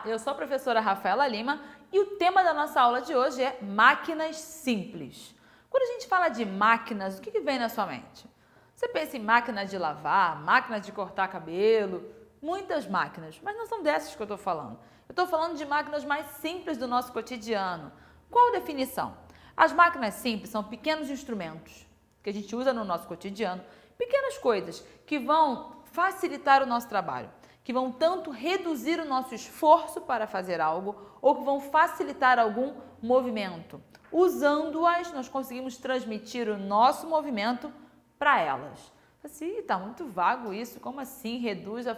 eu sou a professora Rafaela Lima e o tema da nossa aula de hoje é máquinas simples. Quando a gente fala de máquinas, o que vem na sua mente? Você pensa em máquina de lavar, máquina de cortar cabelo, muitas máquinas, mas não são dessas que eu estou falando. Eu estou falando de máquinas mais simples do nosso cotidiano. Qual a definição? As máquinas simples são pequenos instrumentos que a gente usa no nosso cotidiano, pequenas coisas que vão facilitar o nosso trabalho, que vão tanto reduzir o nosso esforço para fazer algo ou que vão facilitar algum movimento. Usando-as, nós conseguimos transmitir o nosso movimento para elas. Assim, está muito vago isso, como assim reduz a...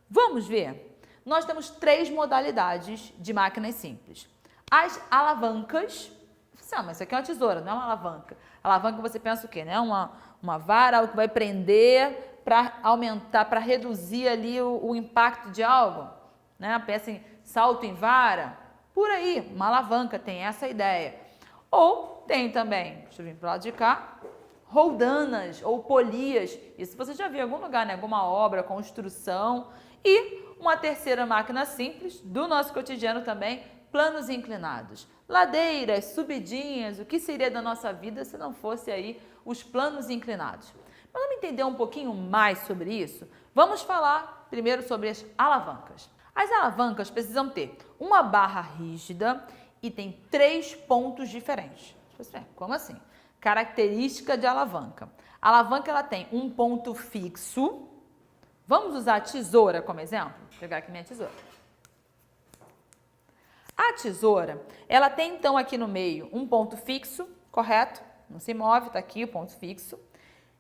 Vamos ver. Nós temos 3 modalidades de máquinas simples. As alavancas, mas isso aqui é uma tesoura, não é uma alavanca. Alavanca você pensa o quê? Né? Uma vara, algo que vai prender para aumentar, para reduzir ali o impacto de algo, né? Pensa em salto em vara, por aí, uma alavanca tem essa ideia. Ou tem também, deixa eu vir para o lado de cá, roldanas ou polias, isso você já viu em algum lugar, né? Alguma obra, construção. E uma terceira máquina simples, do nosso cotidiano também, planos inclinados. Ladeiras, subidinhas, o que seria da nossa vida se não fosse aí os planos inclinados? Mas vamos entender um pouquinho mais sobre isso? Vamos falar primeiro sobre as alavancas. As alavancas precisam ter uma barra rígida e tem 3 pontos diferentes. Como assim? Característica de alavanca. A alavanca ela tem um ponto fixo. Vamos usar a tesoura como exemplo? Vou pegar aqui minha tesoura. A tesoura, ela tem então aqui no meio um ponto fixo, correto? Não se move, está aqui o ponto fixo.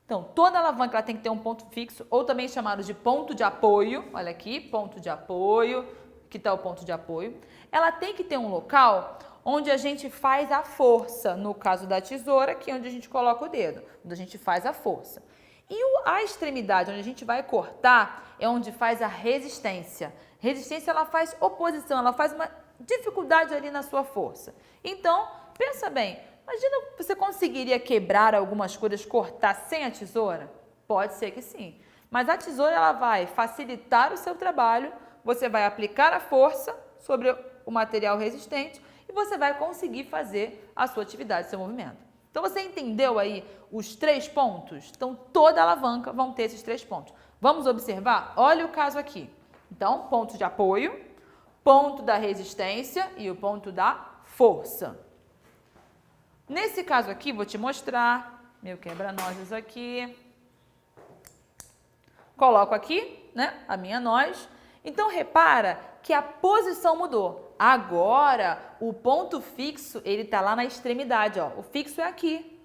Então, toda alavanca ela tem que ter um ponto fixo, ou também chamado de ponto de apoio. Olha aqui, ponto de apoio. Aqui está o ponto de apoio. Ela tem que ter um local onde a gente faz a força. No caso da tesoura, que é onde a gente coloca o dedo, onde a gente faz a força. E a extremidade, onde a gente vai cortar, é onde faz a resistência. Resistência, ela faz oposição, ela faz uma dificuldade ali na sua força. Então, pensa bem. Imagina, você conseguiria quebrar algumas coisas, cortar sem a tesoura? Pode ser que sim. Mas a tesoura ela vai facilitar o seu trabalho, você vai aplicar a força sobre o material resistente e você vai conseguir fazer a sua atividade, seu movimento. Então, você entendeu aí os 3 pontos? Então, toda alavanca vão ter esses 3 pontos. Vamos observar? Olha o caso aqui. Então, ponto de apoio, ponto da resistência e o ponto da força. Nesse caso aqui, vou te mostrar, meu quebra-nozes aqui, coloco aqui, né, a minha noz, então repara que a posição mudou. Agora, o ponto fixo, ele tá lá na extremidade, ó, o fixo é aqui.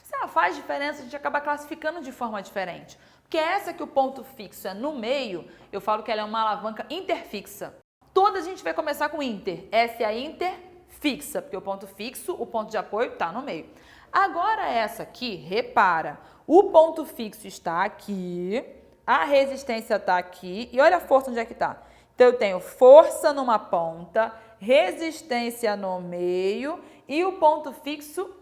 Se ela faz diferença, a gente acaba classificando de forma diferente, porque essa que o ponto fixo é no meio, eu falo que ela é uma alavanca interfixa. Toda a gente vai começar com inter, essa é a interfixa, porque o ponto fixo, o ponto de apoio está no meio. Agora essa aqui, repara, o ponto fixo está aqui, a resistência está aqui e olha a força onde é que está. Então eu tenho força numa ponta, resistência no meio e o ponto fixo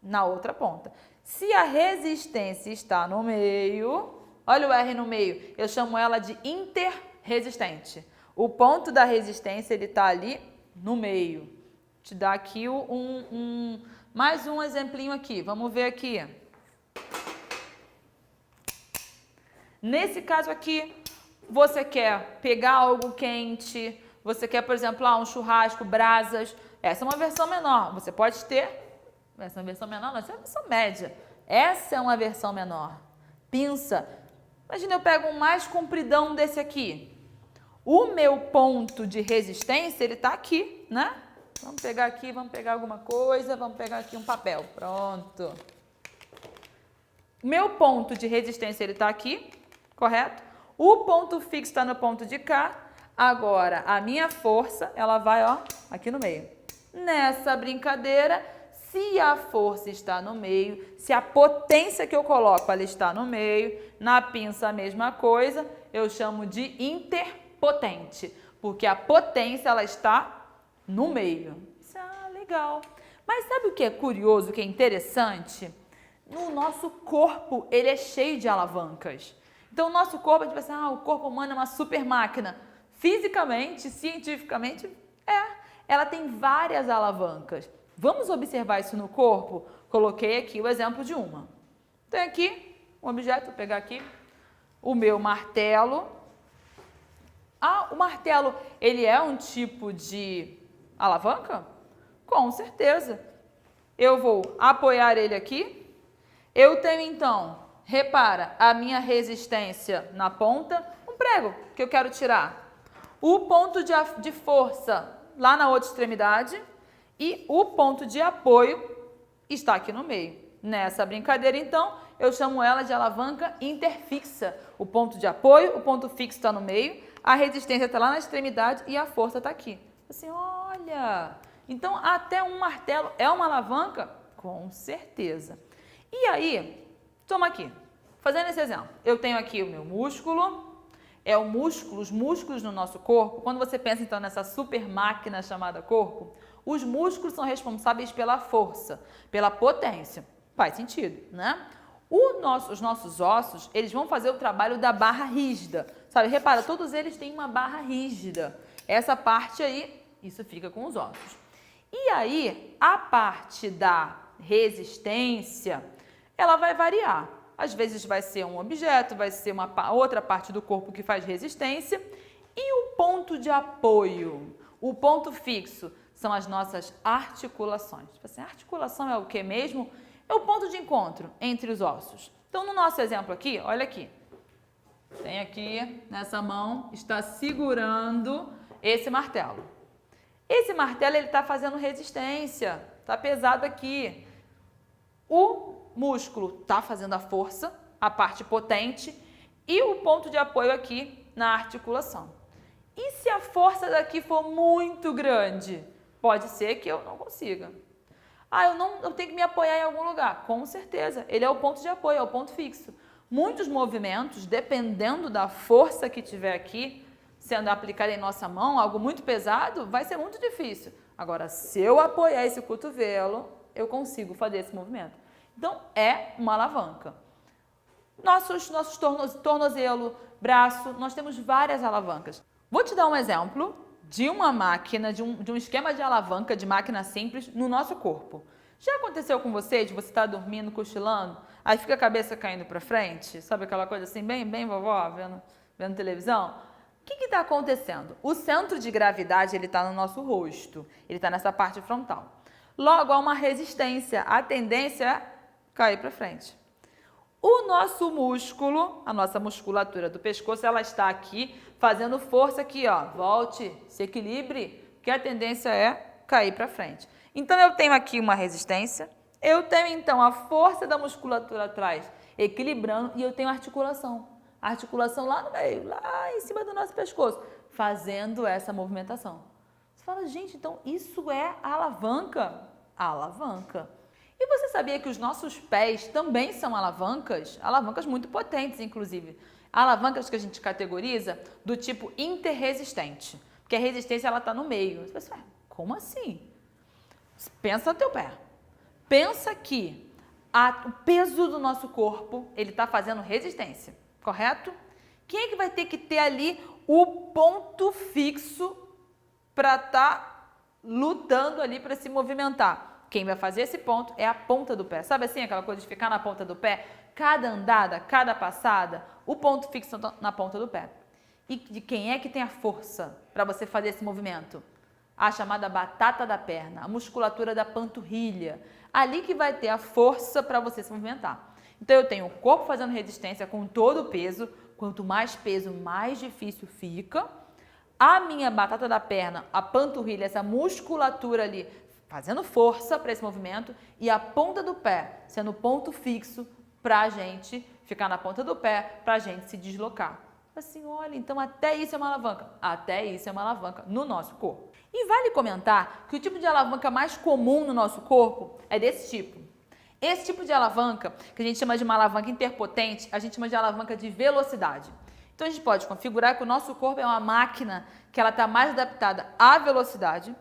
na outra ponta. Se a resistência está no meio, olha o R no meio, eu chamo ela de interresistente. O ponto da resistência ele está ali no meio. Te dá aqui mais um exemplinho aqui. Vamos ver aqui. Nesse caso aqui, você quer pegar algo quente, você quer, por exemplo, um churrasco, brasas. Essa é uma versão menor. Você pode ter, essa é uma versão menor, não, essa é uma versão média. Essa é uma versão menor. Pinça. Imagina eu pego um mais compridão desse aqui. O meu ponto de resistência, ele está aqui, né? Vamos pegar aqui, vamos pegar alguma coisa, vamos pegar aqui um papel. Pronto. Meu ponto de resistência, ele está aqui, correto? O ponto fixo está no ponto de cá. Agora, a minha força, ela vai, ó, aqui no meio. Nessa brincadeira, se a força está no meio, se a potência que eu coloco, ela está no meio, na pinça a mesma coisa, eu chamo de interpotente, porque a potência, ela está no meio. Isso é legal. Mas sabe o que é curioso, o que é interessante? No nosso corpo, ele é cheio de alavancas. Então, o nosso corpo, a gente pensa, o corpo humano é uma super máquina. Fisicamente, cientificamente, ela tem várias alavancas. Vamos observar isso no corpo? Coloquei aqui o exemplo de uma. Tem aqui um objeto, vou pegar aqui o meu martelo. O martelo, ele é um tipo de alavanca? Com certeza. Eu vou apoiar ele aqui. Eu tenho, então, repara, a minha resistência na ponta, um prego que eu quero tirar. O ponto de força lá na outra extremidade e o ponto de apoio está aqui no meio. Nessa brincadeira, então, eu chamo ela de alavanca interfixa. O ponto de apoio, o ponto fixo está no meio, a resistência está lá na extremidade e a força está aqui. Assim, olha, então até um martelo é uma alavanca? Com certeza. E aí, toma aqui, fazendo esse exemplo, eu tenho aqui o meu músculo, os músculos no nosso corpo. Quando você pensa então nessa super máquina chamada corpo, os músculos são responsáveis pela força, pela potência. Faz sentido, né? Os nossos ossos, eles vão fazer o trabalho da barra rígida, sabe? Repara, todos eles têm uma barra rígida. Essa parte aí, isso fica com os ossos. E aí, a parte da resistência, ela vai variar. Às vezes vai ser um objeto, vai ser uma outra parte do corpo que faz resistência. E o ponto de apoio, o ponto fixo, são as nossas articulações. Assim, a articulação é o que mesmo? É o ponto de encontro entre os ossos. Então, no nosso exemplo aqui, olha aqui. Tem aqui, nessa mão, está segurando esse martelo. Esse martelo, ele está fazendo resistência, está pesado aqui. O músculo está fazendo a força, a parte potente, e o ponto de apoio aqui na articulação. E se a força daqui for muito grande? Pode ser que eu não consiga. Eu tenho que me apoiar em algum lugar. Com certeza, ele é o ponto de apoio, é o ponto fixo. Muitos movimentos, dependendo da força que tiver aqui, sendo aplicada em nossa mão, algo muito pesado, vai ser muito difícil. Agora, se eu apoiar esse cotovelo, eu consigo fazer esse movimento. Então, é uma alavanca. Nossos tornozelo, braço, nós temos várias alavancas. Vou te dar um exemplo de uma máquina, de um esquema de alavanca de máquina simples no nosso corpo. Já aconteceu com você de você estar dormindo, cochilando, aí fica a cabeça caindo para frente? Sabe aquela coisa assim, bem vovó, vendo televisão? O que está acontecendo? O centro de gravidade está no nosso rosto, ele está nessa parte frontal. Logo, há uma resistência, a tendência é cair para frente. O nosso músculo, a nossa musculatura do pescoço, ela está aqui fazendo força aqui, ó. Volte, se equilibre, que a tendência é cair para frente. Então, eu tenho aqui uma resistência, eu tenho então a força da musculatura atrás equilibrando e eu tenho articulação. A articulação lá no meio, lá em cima do nosso pescoço, fazendo essa movimentação. Você fala, gente, então isso é a alavanca? A alavanca. E você sabia que os nossos pés também são alavancas? Alavancas muito potentes, inclusive. Alavancas que a gente categoriza do tipo interresistente. Porque a resistência está no meio. Você pensa, como assim? Pensa no teu pé. Pensa que o peso do nosso corpo, ele está fazendo resistência, correto? Quem é que vai ter que ter ali o ponto fixo para estar lutando ali para se movimentar? Quem vai fazer esse ponto é a ponta do pé. Sabe assim, aquela coisa de ficar na ponta do pé? Cada andada, cada passada, o ponto fixo na ponta do pé. E de quem é que tem a força para você fazer esse movimento? A chamada batata da perna, a musculatura da panturrilha. Ali que vai ter a força para você se movimentar. Então, eu tenho o corpo fazendo resistência com todo o peso. Quanto mais peso, mais difícil fica. A minha batata da perna, a panturrilha, essa musculatura ali, fazendo força para esse movimento, e a ponta do pé sendo o ponto fixo para a gente ficar na ponta do pé, para a gente se deslocar. Assim, olha, então até isso é uma alavanca. Até isso é uma alavanca no nosso corpo. E vale comentar que o tipo de alavanca mais comum no nosso corpo é desse tipo. Esse tipo de alavanca, que a gente chama de uma alavanca interpotente, a gente chama de alavanca de velocidade. Então, a gente pode configurar que o nosso corpo é uma máquina que ela está mais adaptada à velocidade.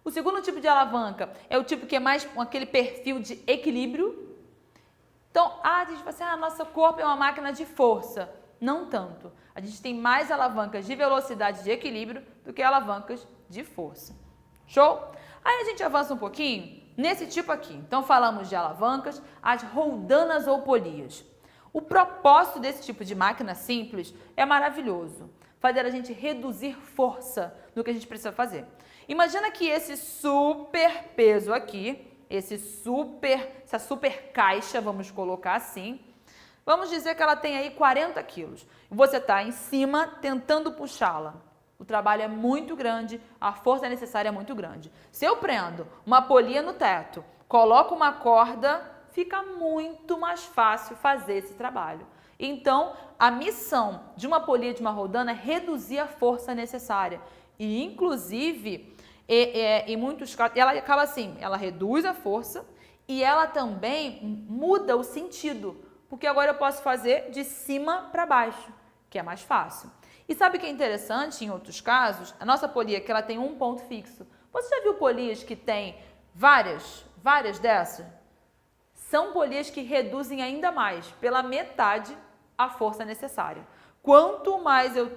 O segundo tipo de alavanca é o tipo que é mais com aquele perfil de equilíbrio. Então, a gente fala assim, nosso corpo é uma máquina de força. Não tanto. A gente tem mais alavancas de velocidade e de equilíbrio do que alavancas de força. Show? Aí a gente avança um pouquinho nesse tipo aqui. Então falamos de alavancas, as roldanas ou polias. O propósito desse tipo de máquina simples é maravilhoso. Fazer a gente reduzir força no que a gente precisa fazer. Imagina que esse super peso aqui, essa super caixa, vamos colocar assim, vamos dizer que ela tem aí 40 quilos. E você está em cima tentando puxá-la. O trabalho é muito grande, a força necessária é muito grande. Se eu prendo uma polia no teto, coloco uma corda, fica muito mais fácil fazer esse trabalho. Então, a missão de uma polia de uma roldana é reduzir a força necessária. E, inclusive, em muitos casos, ela acaba assim, ela reduz a força e ela também muda o sentido. Porque agora eu posso fazer de cima para baixo, que é mais fácil. E sabe o que é interessante em outros casos? A nossa polia que ela tem um ponto fixo. Você já viu polias que tem várias dessas? São polias que reduzem ainda mais, pela metade, a força necessária. Quanto mais eu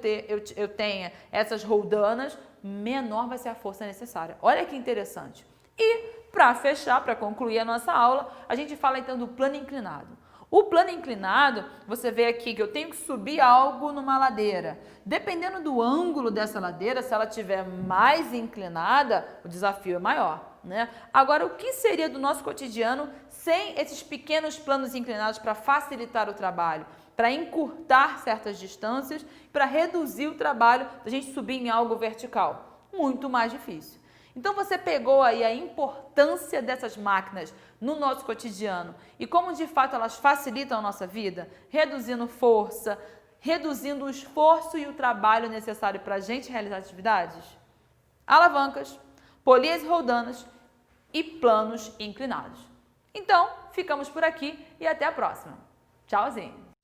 tenha essas roldanas, menor vai ser a força necessária. Olha que interessante. E para fechar, para concluir a nossa aula, a gente fala então do plano inclinado. O plano inclinado, você vê aqui que eu tenho que subir algo numa ladeira. Dependendo do ângulo dessa ladeira, se ela estiver mais inclinada, o desafio é maior, né? Agora, o que seria do nosso cotidiano sem esses pequenos planos inclinados para facilitar o trabalho, para encurtar certas distâncias, para reduzir o trabalho da gente subir em algo vertical? Muito mais difícil. Então você pegou aí a importância dessas máquinas no nosso cotidiano e como de fato elas facilitam a nossa vida, reduzindo força, reduzindo o esforço e o trabalho necessário para a gente realizar atividades? Alavancas, polias e roldanas e planos inclinados. Então, ficamos por aqui e até a próxima. Tchauzinho!